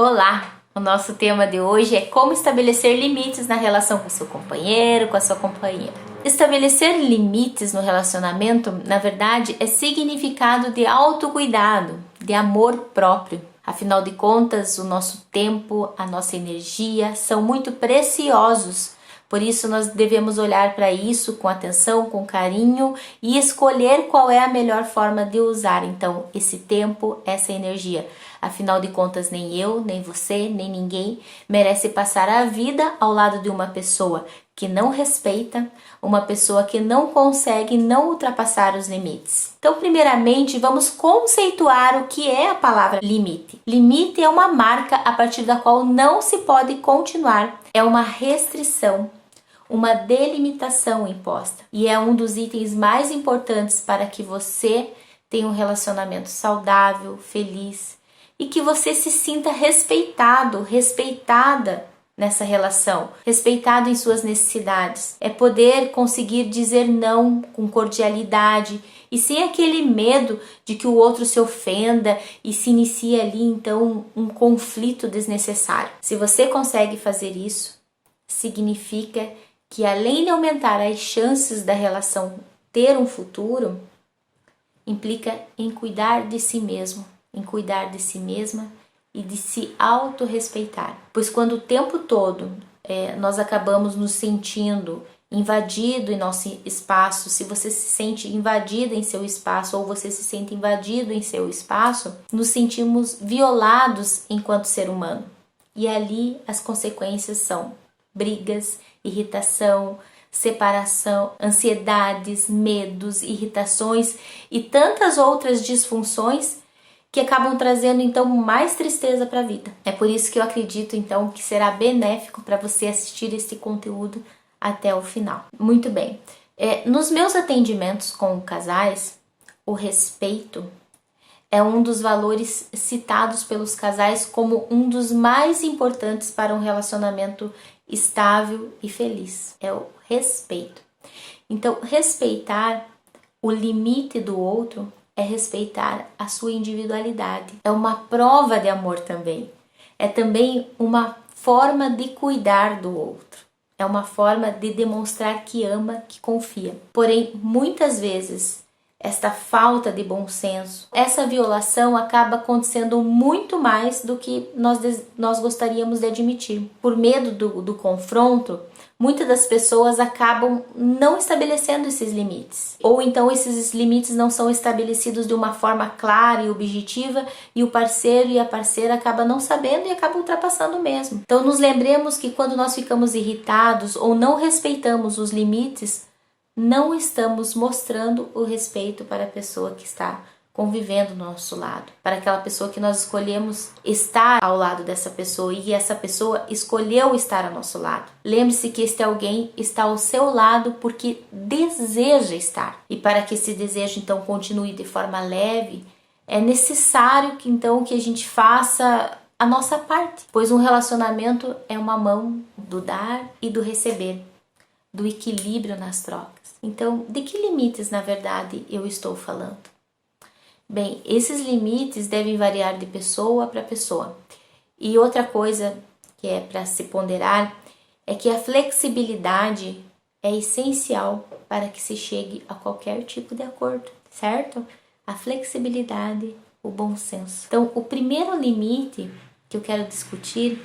Olá! O nosso tema de hoje é como estabelecer limites na relação com seu companheiro, com a sua companheira. Estabelecer limites no relacionamento, na verdade, é significado de autocuidado, de amor próprio. Afinal de contas, o nosso tempo, a nossa energia são muito preciosos. Por isso, nós devemos olhar para isso com atenção, com carinho e escolher qual é a melhor forma de usar, então, esse tempo, essa energia. Afinal de contas, nem eu, nem você, nem ninguém merece passar a vida ao lado de uma pessoa que não respeita, uma pessoa que não consegue não ultrapassar os limites. Então, primeiramente, vamos conceituar o que é a palavra limite. Limite é uma marca a partir da qual não se pode continuar. É uma restrição, uma delimitação imposta. E é um dos itens mais importantes para que você tenha um relacionamento saudável, feliz e que você se sinta respeitado, respeitada nessa relação, respeitado em suas necessidades. É poder conseguir dizer não com cordialidade e sem aquele medo de que o outro se ofenda e se inicie ali então um conflito desnecessário. Se você consegue fazer isso, significa que além de aumentar as chances da relação ter um futuro, implica em cuidar de si mesmo, em cuidar de si mesma e de se autorrespeitar. Pois quando o tempo todo nós acabamos nos sentindo invadido em nosso espaço, se você se sente invadida em seu espaço ou você se sente invadido em seu espaço, nos sentimos violados enquanto ser humano. E ali as consequências são brigas, irritação, separação, ansiedades, medos, irritações e tantas outras disfunções que acabam trazendo então mais tristeza para a vida. É por isso que eu acredito então que será benéfico para você assistir esse conteúdo até o final. Muito bem, nos meus atendimentos com casais, o respeito é um dos valores citados pelos casais como um dos mais importantes para um relacionamento estável e feliz. É o respeito. Então, respeitar o limite do outro é respeitar a sua individualidade. É uma prova de amor também. É também uma forma de cuidar do outro. É uma forma de demonstrar que ama, que confia. Porém, muitas vezes, esta falta de bom senso, essa violação acaba acontecendo muito mais do que nós gostaríamos de admitir. Por medo do confronto, muitas das pessoas acabam não estabelecendo esses limites. Ou então esses limites não são estabelecidos de uma forma clara e objetiva e o parceiro e a parceira acabam não sabendo e acabam ultrapassando mesmo. Então nos lembremos que quando nós ficamos irritados ou não respeitamos os limites, não estamos mostrando o respeito para a pessoa que está convivendo do nosso lado, para aquela pessoa que nós escolhemos estar ao lado dessa pessoa e essa pessoa escolheu estar ao nosso lado. Lembre-se que este alguém está ao seu lado porque deseja estar. E para que esse desejo então continue de forma leve, é necessário que então que a gente faça a nossa parte, pois um relacionamento é uma mão do dar e do receber, do equilíbrio nas trocas. Então, de que limites, na verdade, eu estou falando? Bem, esses limites devem variar de pessoa para pessoa. E outra coisa que é para se ponderar é que a flexibilidade é essencial para que se chegue a qualquer tipo de acordo, certo? A flexibilidade, o bom senso. Então, o primeiro limite que eu quero discutir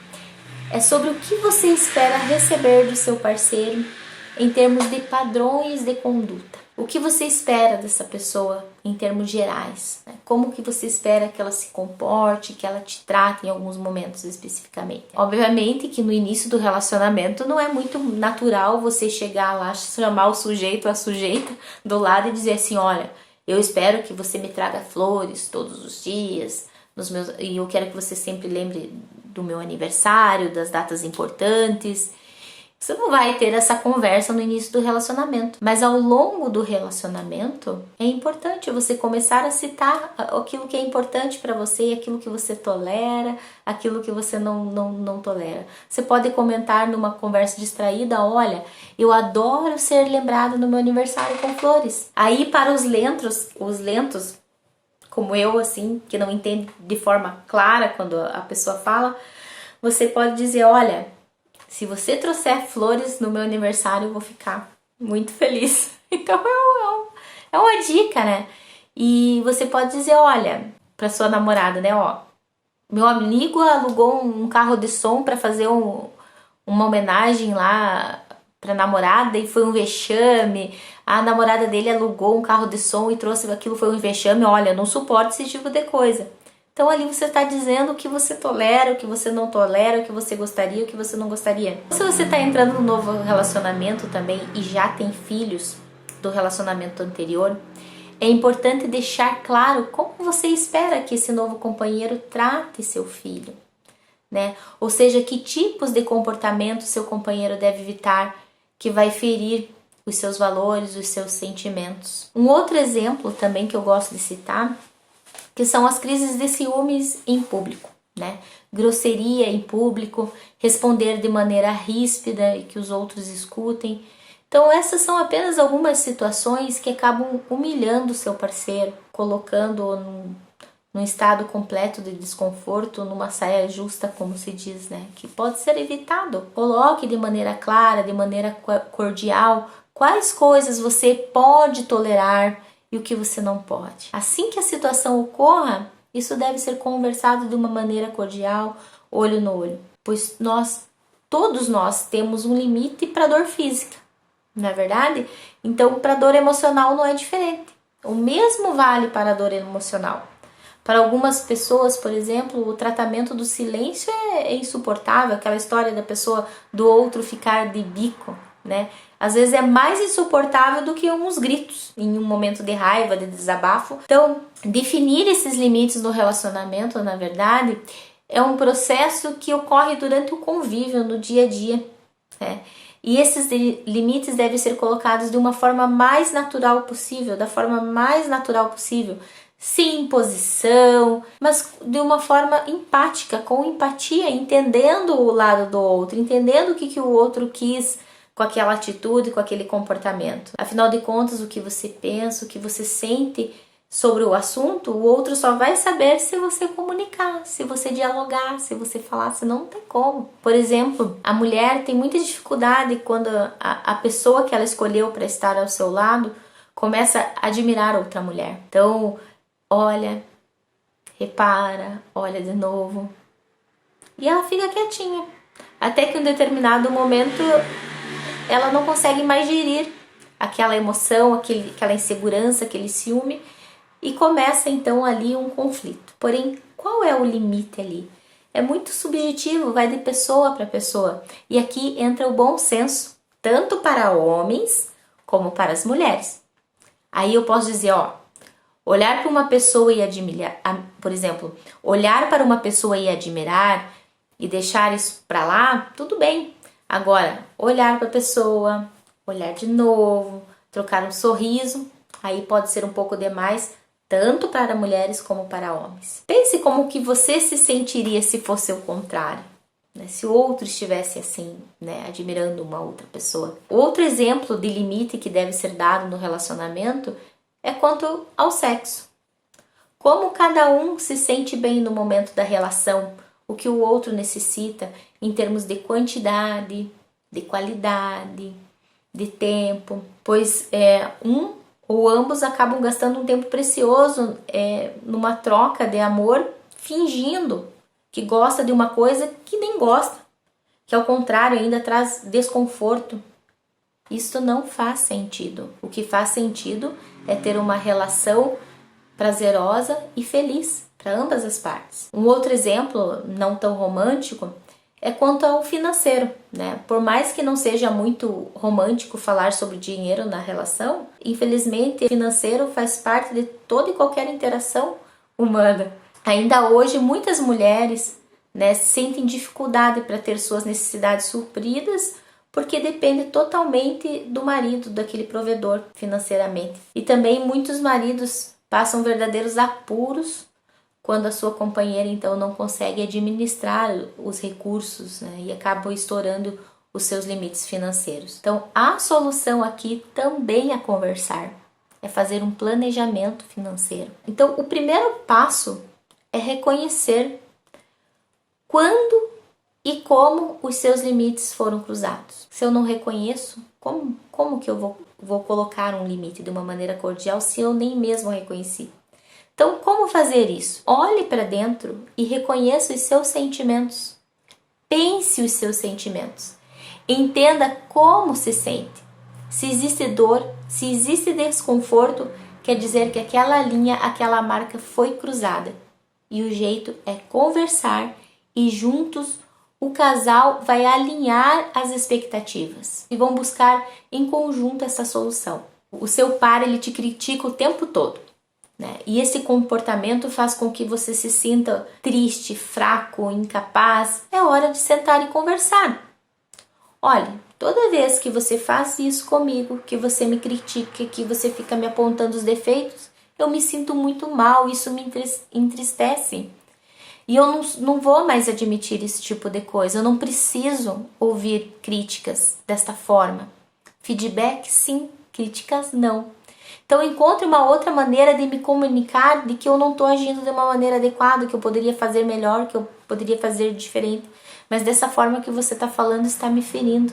é sobre o que você espera receber do seu parceiro em termos de padrões de conduta. O que você espera dessa pessoa em termos gerais? Né? Como que você espera que ela se comporte, que ela te trate em alguns momentos especificamente? Obviamente que no início do relacionamento não é muito natural você chegar lá, chamar o sujeito ou a sujeita do lado e dizer assim, olha, eu espero que você me traga flores todos os dias, e eu quero que você sempre lembre do meu aniversário, das datas importantes. Você não vai ter essa conversa no início do relacionamento, mas ao longo do relacionamento é importante você começar a citar aquilo que é importante para você, aquilo que você tolera, aquilo que você não tolera. Você pode comentar numa conversa distraída, olha, eu adoro ser lembrada no meu aniversário com flores. Aí para os lentos como eu, assim, que não entende de forma clara quando a pessoa fala, você pode dizer, olha, se você trouxer flores no meu aniversário, eu vou ficar muito feliz. Então é uma dica, né? E você pode dizer, olha, para sua namorada, né, ó, meu amigo alugou um carro de som para fazer uma homenagem lá pra namorada e foi um vexame. A namorada dele alugou um carro de som e trouxe aquilo, foi um vexame. Olha, eu não suporto esse tipo de coisa. Então ali você está dizendo o que você tolera, o que você não tolera, o que você gostaria, o que você não gostaria. Se você está entrando num novo relacionamento também e já tem filhos do relacionamento anterior, é importante deixar claro como você espera que esse novo companheiro trate seu filho, né? Ou seja, que tipos de comportamento seu companheiro deve evitar que vai ferir os seus valores, os seus sentimentos. Um outro exemplo também que eu gosto de citar, que são as crises de ciúmes em público, né? Grosseria em público, responder de maneira ríspida e que os outros escutem. Então essas são apenas algumas situações que acabam humilhando o seu parceiro, colocando-o num estado completo de desconforto, numa saia justa, como se diz, né? Que pode ser evitado. Coloque de maneira clara, de maneira cordial, quais coisas você pode tolerar e o que você não pode. Assim que a situação ocorra, isso deve ser conversado de uma maneira cordial, olho no olho, pois todos nós temos um limite para dor física, não é verdade? Então, para dor emocional não é diferente. O mesmo vale para a dor emocional. Para algumas pessoas, por exemplo, o tratamento do silêncio é insuportável, aquela história da pessoa do outro ficar de bico, né? Às vezes é mais insuportável do que uns gritos em um momento de raiva, de desabafo. Então, definir esses limites no relacionamento, na verdade, é um processo que ocorre durante o convívio, no dia a dia, né? E esses limites devem ser colocados de uma forma mais natural possível, da forma mais natural possível, sem imposição, mas de uma forma empática, com empatia, entendendo o lado do outro, entendendo o que o outro quis com aquela atitude, com aquele comportamento. Afinal de contas, o que você pensa, o que você sente sobre o assunto, o outro só vai saber se você comunicar, se você dialogar, se você falar, senão não tem como. Por exemplo, a mulher tem muita dificuldade quando a pessoa que ela escolheu para estar ao seu lado começa a admirar outra mulher. Então, olha, repara, olha de novo. E ela fica quietinha. Até que em um determinado momento ela não consegue mais gerir aquela emoção, aquela insegurança, aquele ciúme, e começa então ali um conflito. Porém, qual é o limite ali? É muito subjetivo, vai de pessoa para pessoa. E aqui entra o bom senso, tanto para homens como para as mulheres. Aí eu posso dizer, ó, olhar para uma pessoa e admirar, por exemplo, olhar para uma pessoa e admirar e deixar isso para lá, tudo bem. Agora, olhar para a pessoa, olhar de novo, trocar um sorriso, aí pode ser um pouco demais, tanto para mulheres como para homens. Pense como que você se sentiria se fosse o contrário, né? Se o outro estivesse assim, né, admirando uma outra pessoa. Outro exemplo de limite que deve ser dado no relacionamento é quanto ao sexo. Como cada um se sente bem no momento da relação, o que o outro necessita em termos de quantidade, de qualidade, de tempo, pois um ou ambos acabam gastando um tempo precioso numa troca de amor, fingindo que gosta de uma coisa que nem gosta, que ao contrário ainda traz desconforto. Isso não faz sentido. O que faz sentido é ter uma relação prazerosa e feliz para ambas as partes. Um outro exemplo, não tão romântico, é quanto ao financeiro, né? Por mais que não seja muito romântico falar sobre dinheiro na relação, infelizmente o financeiro faz parte de toda e qualquer interação humana. Ainda hoje muitas mulheres, né, sentem dificuldade para ter suas necessidades supridas porque depende totalmente do marido, daquele provedor financeiramente. E também muitos maridos passam verdadeiros apuros quando a sua companheira então não consegue administrar os recursos, né, e acabam estourando os seus limites financeiros. Então a solução aqui também é conversar, é fazer um planejamento financeiro. Então, o primeiro passo é reconhecer quando e como os seus limites foram cruzados. Se eu não reconheço, como que eu vou colocar um limite de uma maneira cordial se eu nem mesmo reconheci? Então, como fazer isso? Olhe para dentro e reconheça os seus sentimentos. Pense os seus sentimentos. Entenda como se sente. Se existe dor, se existe desconforto, quer dizer que aquela linha, aquela marca foi cruzada. E o jeito é conversar e juntos o casal vai alinhar as expectativas e vão buscar em conjunto essa solução. O seu par, ele te critica o tempo todo, né? E esse comportamento faz com que você se sinta triste, fraco, incapaz. É hora de sentar e conversar. Olha, toda vez que você faz isso comigo, que você me critica, que você fica me apontando os defeitos, eu me sinto muito mal, isso me entristece. E eu não vou mais admitir esse tipo de coisa. Eu não preciso ouvir críticas desta forma. Feedback, sim. Críticas, não. Então, encontre uma outra maneira de me comunicar de que eu não estou agindo de uma maneira adequada, que eu poderia fazer melhor, que eu poderia fazer diferente. Mas dessa forma que você está falando está me ferindo.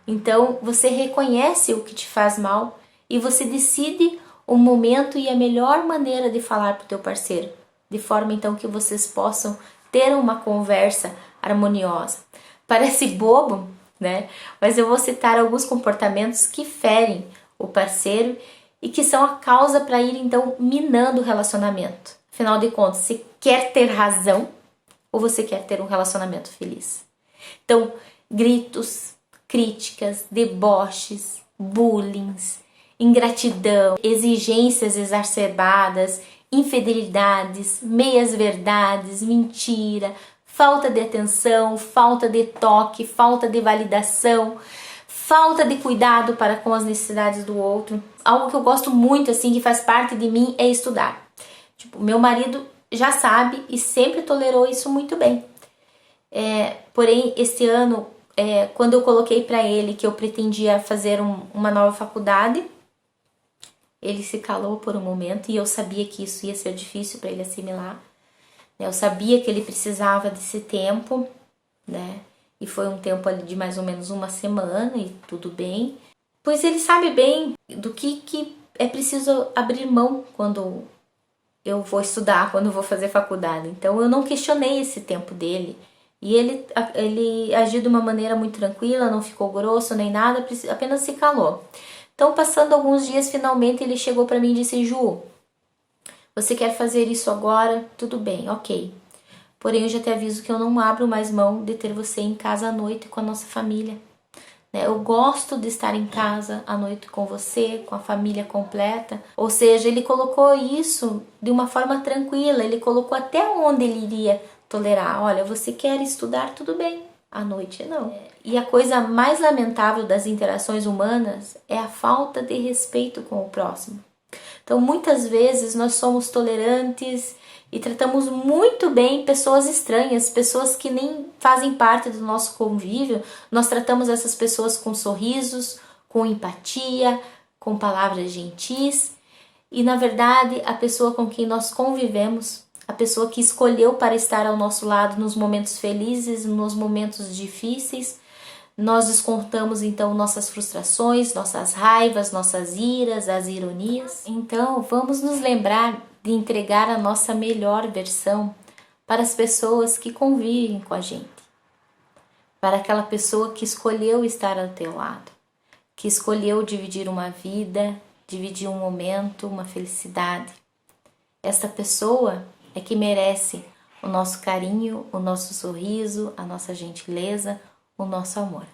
Então, você reconhece o que te faz mal e você decide o momento e a melhor maneira de falar para o teu parceiro. De forma, então, que vocês possam ter uma conversa harmoniosa. Parece bobo, né? Mas eu vou citar alguns comportamentos que ferem o parceiro e que são a causa para ir, então, minando o relacionamento. Afinal de contas, você quer ter razão ou você quer ter um relacionamento feliz? Então, gritos, críticas, deboches, bullying, ingratidão, exigências exacerbadas, infidelidades, meias-verdades, mentira, falta de atenção, falta de toque, falta de validação, falta de cuidado para com as necessidades do outro. Algo que eu gosto muito, assim, que faz parte de mim, é estudar. Tipo, meu marido já sabe e sempre tolerou isso muito bem. Porém, este ano, quando eu coloquei para ele que eu pretendia fazer uma nova faculdade, ele se calou por um momento e eu sabia que isso ia ser difícil para ele assimilar. Eu sabia que ele precisava desse tempo, né? E foi um tempo ali de mais ou menos uma semana e tudo bem. Pois ele sabe bem do que é preciso abrir mão quando eu vou estudar, quando eu vou fazer faculdade. Então eu não questionei esse tempo dele. E ele agiu de uma maneira muito tranquila, não ficou grosso nem nada, apenas se calou. Então, passando alguns dias, finalmente ele chegou para mim e disse: Ju, você quer fazer isso agora? Tudo bem, ok. Porém, eu já te aviso que eu não abro mais mão de ter você em casa à noite com a nossa família. Eu gosto de estar em casa à noite com você, com a família completa. Ou seja, ele colocou isso de uma forma tranquila, ele colocou até onde ele iria tolerar. Olha, você quer estudar? Tudo bem. À noite não. E a coisa mais lamentável das interações humanas é a falta de respeito com o próximo. Então, muitas vezes nós somos tolerantes e tratamos muito bem pessoas estranhas, pessoas que nem fazem parte do nosso convívio. Nós tratamos essas pessoas com sorrisos, com empatia, com palavras gentis. E, na verdade, a pessoa com quem nós convivemos, a pessoa que escolheu para estar ao nosso lado nos momentos felizes, nos momentos difíceis, nós descontamos então nossas frustrações, nossas raivas, nossas iras, as ironias. Então vamos nos lembrar de entregar a nossa melhor versão para as pessoas que convivem com a gente, para aquela pessoa que escolheu estar ao teu lado, que escolheu dividir uma vida, dividir um momento, uma felicidade. Esta pessoa é que merece o nosso carinho, o nosso sorriso, a nossa gentileza, o nosso amor.